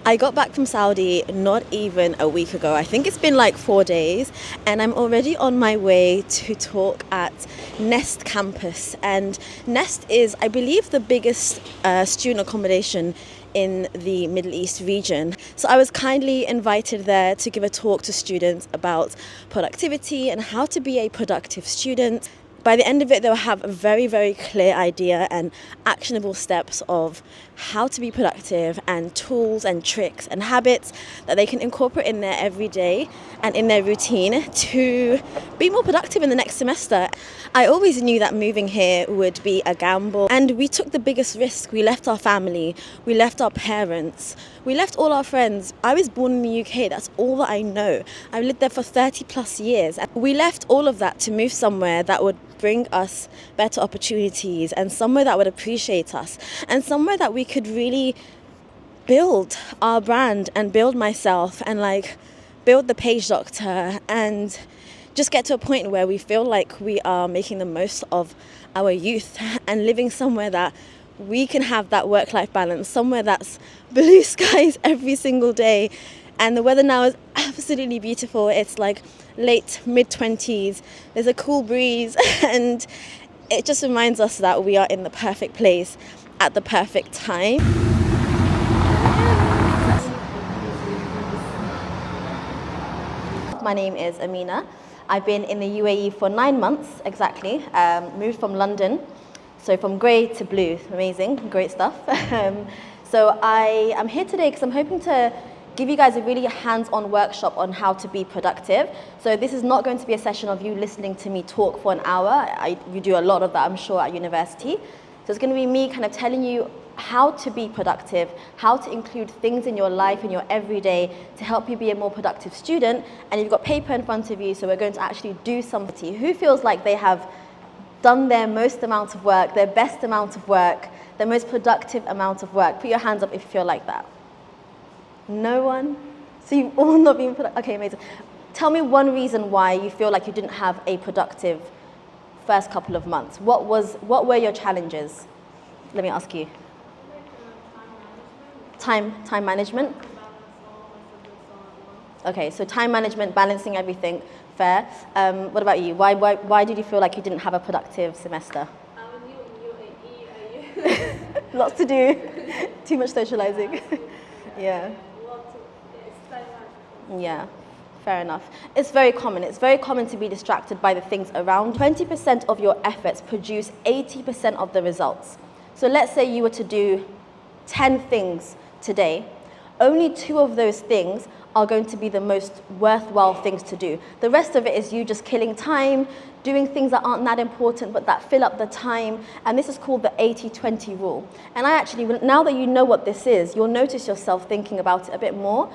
I got back from Saudi not even a week ago. I think it's been like 4 days, and I'm already on my way to talk at Nest campus. And Nest is, I believe, the biggest student accommodation in the Middle East region. So I was kindly invited there to give a talk to students about productivity and how to be a productive student. By the end of it, they'll have a very, very clear idea and actionable steps of how to be productive and tools and tricks and habits that they can incorporate in their everyday and in their routine to be more productive in the next semester. I always knew that moving here would be a gamble, and we took the biggest risk. We left our family, we left our parents, we left all our friends. I was born in the UK, that's all that I know. I lived there for 30 plus years. We left all of that to move somewhere that would bring us better opportunities and somewhere that would appreciate us and somewhere that we could really build our brand and build myself and build the page doctor and just get to a point where we feel like we are making the most of our youth and living somewhere that we can have that work-life balance, somewhere that's blue skies every single day. And the weather now is absolutely beautiful. It's like late mid-20s. There's a cool breeze and it just reminds us that we are in the perfect place at the perfect time. My name is Amina. I've been in the UAE for 9 months exactly, moved from London. So from grey to blue, amazing, great stuff. So I am here today because I'm hoping to give you guys a really hands-on workshop on how to be productive. So this is not going to be a session of you listening to me talk for an hour. You do a lot of that, I'm sure, at university. So it's going to be me kind of telling you how to be productive, how to include things in your life, in your everyday, to help you be a more productive student. And you've got paper in front of you, so we're going to actually do something. Who feels like they have done their most amount of work, their best amount of work, their most productive amount of work? Put your hands up if you feel like that. No one? So you've all not been productive? Okay, amazing. Tell me one reason why you feel like you didn't have a productive first couple of months. What were your challenges? Let me ask you. Time management? Okay, so time management, balancing everything, fair. What about you? Why did you feel like you didn't have a productive semester? Lots to do, too much socializing. Yeah. Yeah, fair enough. It's very common. It's very common to be distracted by the things around. 20% of your efforts produce 80% of the results. So let's say you were to do 10 things today. Only 2 of those things are going to be the most worthwhile things to do. The rest of it is you just killing time, doing things that aren't that important but that fill up the time. And this is called the 80-20 rule. And I actually, now that you know what this is, you'll notice yourself thinking about it a bit more,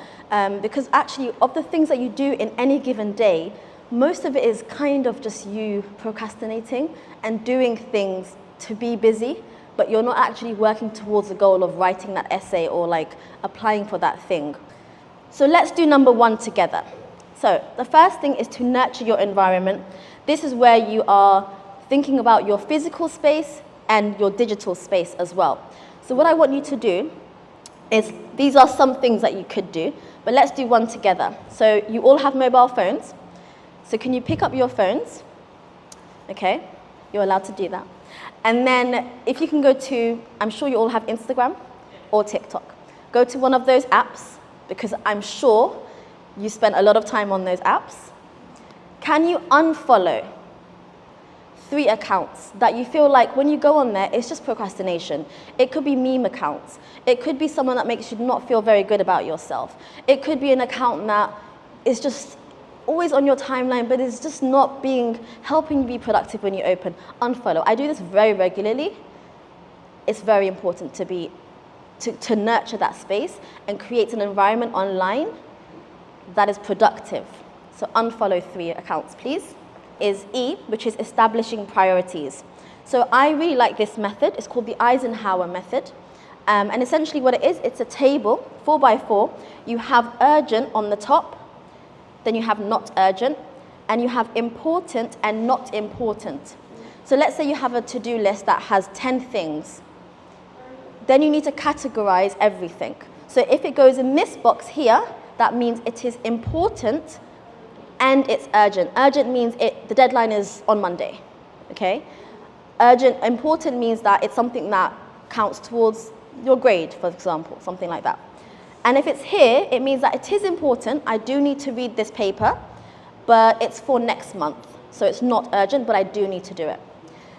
because actually of the things that you do in any given day, most of it is kind of just you procrastinating and doing things to be busy, but you're not actually working towards the goal of writing that essay or applying for that thing. So let's do number 1 together. So the first thing is to nurture your environment. This is where you are thinking about your physical space and your digital space as well. So what I want you to do is, these are some things that you could do, but let's do one together. So you all have mobile phones. So can you pick up your phones? Okay, you're allowed to do that. And then if you can go to, I'm sure you all have Instagram or TikTok. Go to one of those apps, because I'm sure you spent a lot of time on those apps. Can you unfollow 3 accounts that you feel like when you go on there, it's just procrastination? It could be meme accounts. It could be someone that makes you not feel very good about yourself. It could be an account that is just always on your timeline, but it's just not helping you be productive when you open. Unfollow. I do this very regularly. It's very important to nurture that space and create an environment online that is productive. So unfollow 3 accounts, please. Is E, which is establishing priorities. So I really like this method. It's called the Eisenhower Method. And essentially what it is, it's a table, 4x4. You have urgent on the top, then you have not urgent, and you have important and not important. So let's say you have a to-do list that has 10 things. Then you need to categorize everything. So if it goes in this box here, that means it is important and it's urgent. Urgent means the deadline is on Monday, okay? Urgent, important means that it's something that counts towards your grade, for example, something like that. And if it's here, it means that it is important. I do need to read this paper, but it's for next month. So it's not urgent, but I do need to do it.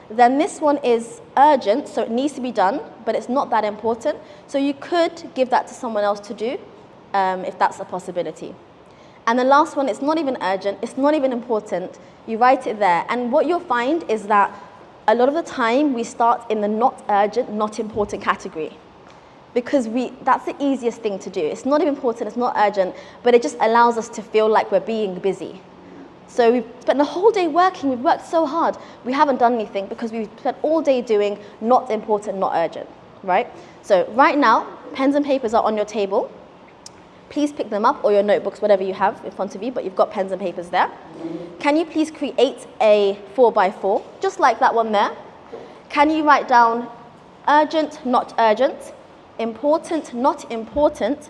Then this one is urgent, so it needs to be done, but it's not that important. So you could give that to someone else to do, if that's a possibility. And the last one, it's not even urgent, it's not even important. You write it there. And what you'll find is that a lot of the time we start in the not urgent, not important category. Because that's the easiest thing to do. It's not even important, it's not urgent, but it just allows us to feel like we're being busy. So we've spent the whole day working, we've worked so hard, we haven't done anything because we've spent all day doing not important, not urgent, right? So right now, pens and papers are on your table. Please pick them up, or your notebooks, whatever you have in front of you, but you've got pens and papers there. Can you please create a 4x4, just like that one there? Can you write down urgent, not urgent, important, not important,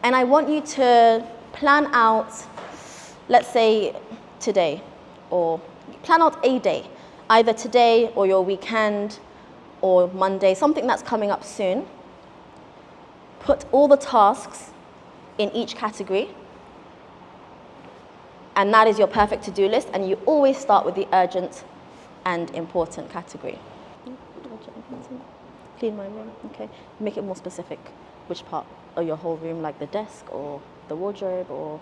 and I want you to plan out, let's say today, or plan out a day, either today or your weekend or Monday, something that's coming up soon. Put all the tasks in each category, and that is your perfect to-do list, and you always start with the urgent and important category. Clean my room, okay. Make it more specific. Which part of your whole room, like the desk or the wardrobe, or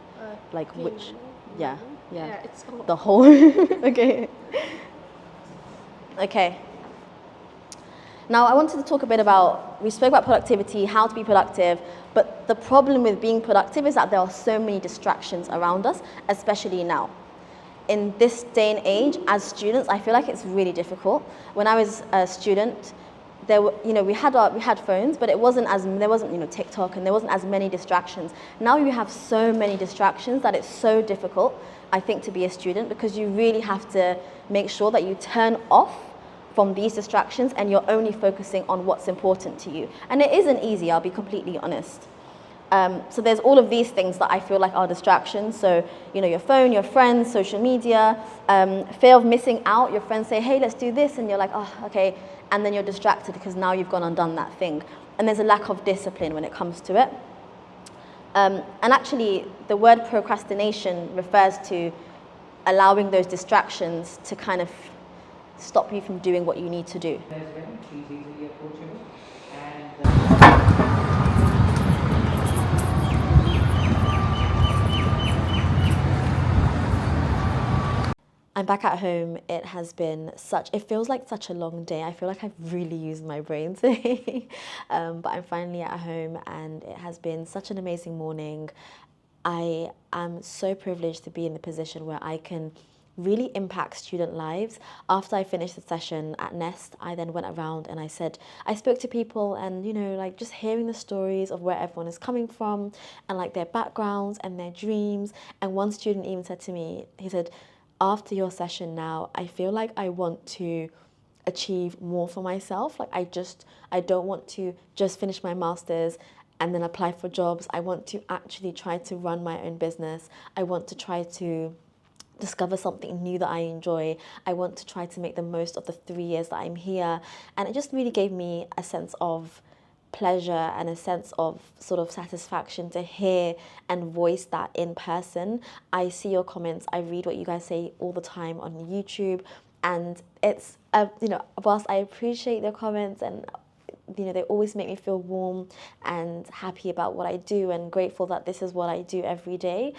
like which? Yeah. It's the whole. Okay. Okay. Now I wanted to talk a bit about, we spoke about productivity, how to be productive, but the problem with being productive is that there are so many distractions around us, especially now. In this day and age, as students, I feel like it's really difficult. When I was a student, there were, we had phones, but there wasn't TikTok, and there wasn't as many distractions. Now you have so many distractions that it's so difficult, I think, to be a student, because you really have to make sure that you turn off from these distractions and you're only focusing on what's important to you. And it isn't easy, I'll be completely honest. So there's all of these things that I feel like are distractions. So, your phone, your friends, social media, fear of missing out. Your friends say, hey, let's do this. And you're like, oh, okay. And then you're distracted because now you've gone and done that thing. And there's a lack of discipline when it comes to it. And actually, the word procrastination refers to allowing those distractions to kind of stop you from doing what you need to do. She's easily approachable, and I'm back at home. It has been it feels like such a long day. I feel like I've really used my brain today. But I'm finally at home, and it has been such an amazing morning. I am so privileged to be in the position where I can really impact student lives. After I finished the session at Nest, I then went around and I spoke to people, and like just hearing the stories of where everyone is coming from and like their backgrounds and their dreams. And one student even said to me, he said, after your session now, I feel like I want to achieve more for myself. Like I don't want to just finish my master's and then apply for jobs. I want to actually try to run my own business. I want to try to discover something new that I enjoy. I want to try to make the most of the 3 years that I'm here. And it just really gave me a sense of pleasure and a sense of sort of satisfaction to hear and voice that in person. I see your comments, I read what you guys say all the time on YouTube, and it's, whilst I appreciate the comments and they always make me feel warm and happy about what I do and grateful that this is what I do every day,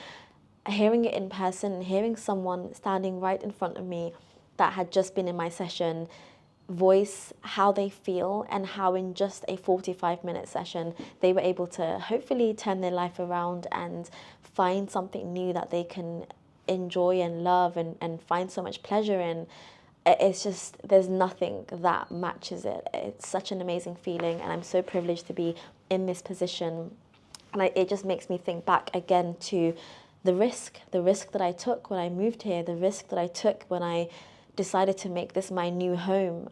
hearing it in person and hearing someone standing right in front of me that had just been in my session voice how they feel and how in just a 45-minute session they were able to hopefully turn their life around and find something new that they can enjoy and love and find so much pleasure in. It's just, there's nothing that matches it. It's such an amazing feeling, and I'm so privileged to be in this position. And it just makes me think back again to the risk that I took when I moved here, the risk that I took when I decided to make this my new home.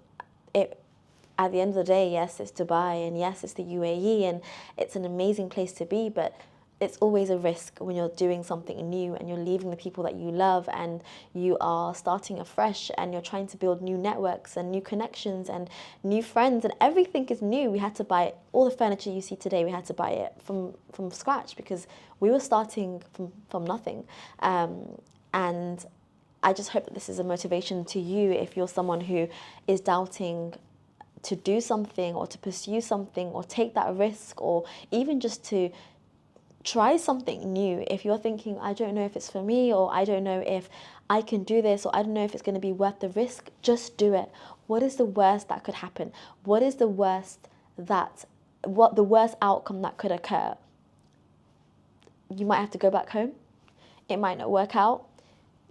at the end of the day, yes, it's Dubai, and yes, it's the UAE, and it's an amazing place to be, but it's always a risk when you're doing something new and you're leaving the people that you love, and you are starting afresh, and you're trying to build new networks and new connections and new friends, and everything is new. We had to buy all the furniture you see today. We had to buy it from scratch because we were starting from nothing. And I just hope that this is a motivation to you if you're someone who is doubting to do something or to pursue something or take that risk, or even just to try something new. If you're thinking, I don't know if it's for me, or I don't know if I can do this, or I don't know if it's going to be worth the risk, just do it. What is the worst that could happen? What the worst outcome that could occur? You might have to go back home. It might not work out.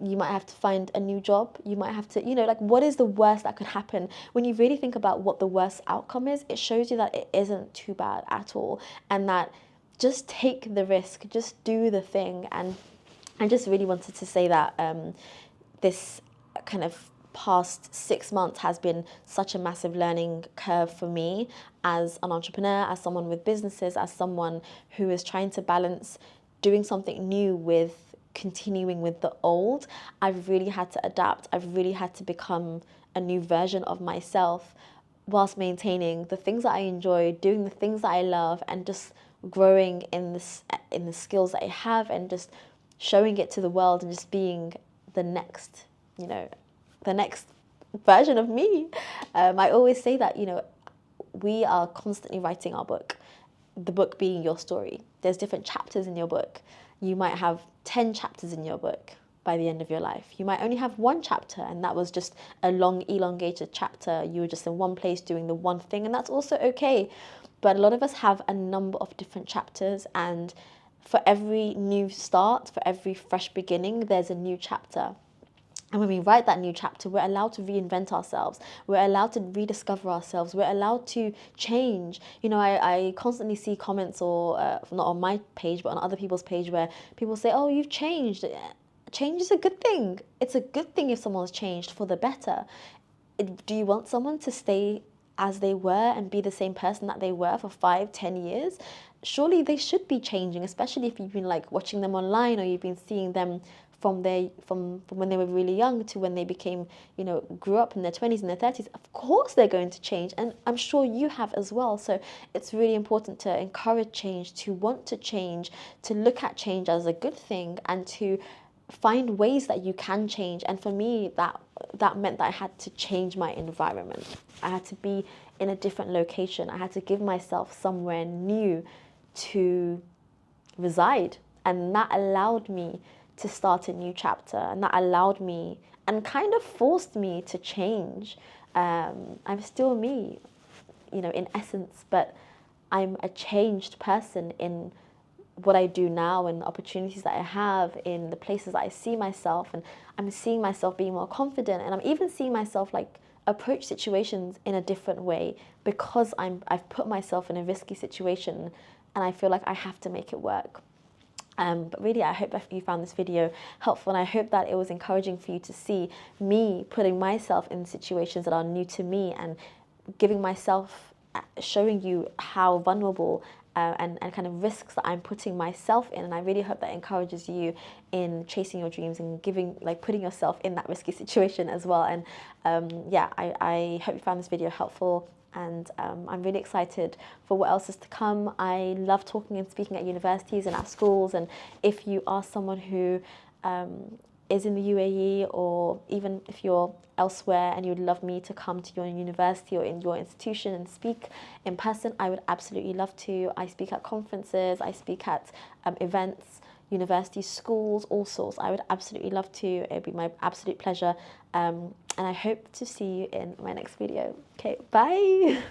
You might have to find a new job. You might have to, like, what is the worst that could happen? When you really think about what the worst outcome is, it shows you that it isn't too bad at all, and that just take the risk, just do the thing. And I just really wanted to say that this kind of past 6 months has been such a massive learning curve for me as an entrepreneur, as someone with businesses, as someone who is trying to balance doing something new with continuing with the old. I've really had to adapt. I've really had to become a new version of myself whilst maintaining the things that I enjoy, doing the things that I love, and just growing in the skills that I have, and just showing it to the world, and just being the next, the next version of me. I always say that, we are constantly writing our book, the book being your story. There's different chapters in your book. You might have 10 chapters in your book by the end of your life. You might only have one chapter, and that was just a long, elongated chapter. You were just in one place doing the one thing, and that's also okay. But a lot of us have a number of different chapters, and for every new start, for every fresh beginning, there's a new chapter. And when we write that new chapter, we're allowed to reinvent ourselves. We're allowed to rediscover ourselves. We're allowed to change. I constantly see comments, or not on my page, but on other people's page, where people say, oh, you've changed. Change is a good thing. It's a good thing if someone's changed for the better. Do you want someone to stay as they were and be the same person that they were for 5-10 years? Surely they should be changing, especially if you've been like watching them online, or you've been seeing them from when they were really young to when they became, grew up in their 20s and their 30s. Of course they're going to change, and I'm sure you have as well. So it's really important to encourage change, to want to change, to look at change as a good thing, and to find ways that you can change. And for me, that meant that I had to change my environment. I had to be in a different location. I had to give myself somewhere new to reside, and that allowed me to start a new chapter, and that allowed me and kind of forced me to change. I'm still me, in essence, but I'm a changed person in what I do now, and the opportunities that I have, in the places that I see myself. And I'm seeing myself being more confident, and I'm even seeing myself like approach situations in a different way, because I've put myself in a risky situation, and I feel like I have to make it work. But really, I hope that you found this video helpful, and I hope that it was encouraging for you to see me putting myself in situations that are new to me, and showing you how vulnerable and kind of risks that I'm putting myself in. And I really hope that encourages you in chasing your dreams and putting yourself in that risky situation as well. And I hope you found this video helpful. And I'm really excited for what else is to come. I love talking and speaking at universities and at schools. And if you are someone who is in the UAE, or even if you're elsewhere and you'd love me to come to your university or in your institution and speak in person, I would absolutely love to. I speak at conferences, I speak at events, universities, schools, all sorts. I would absolutely love to. It would be my absolute pleasure. And I hope to see you in my next video. Okay, bye.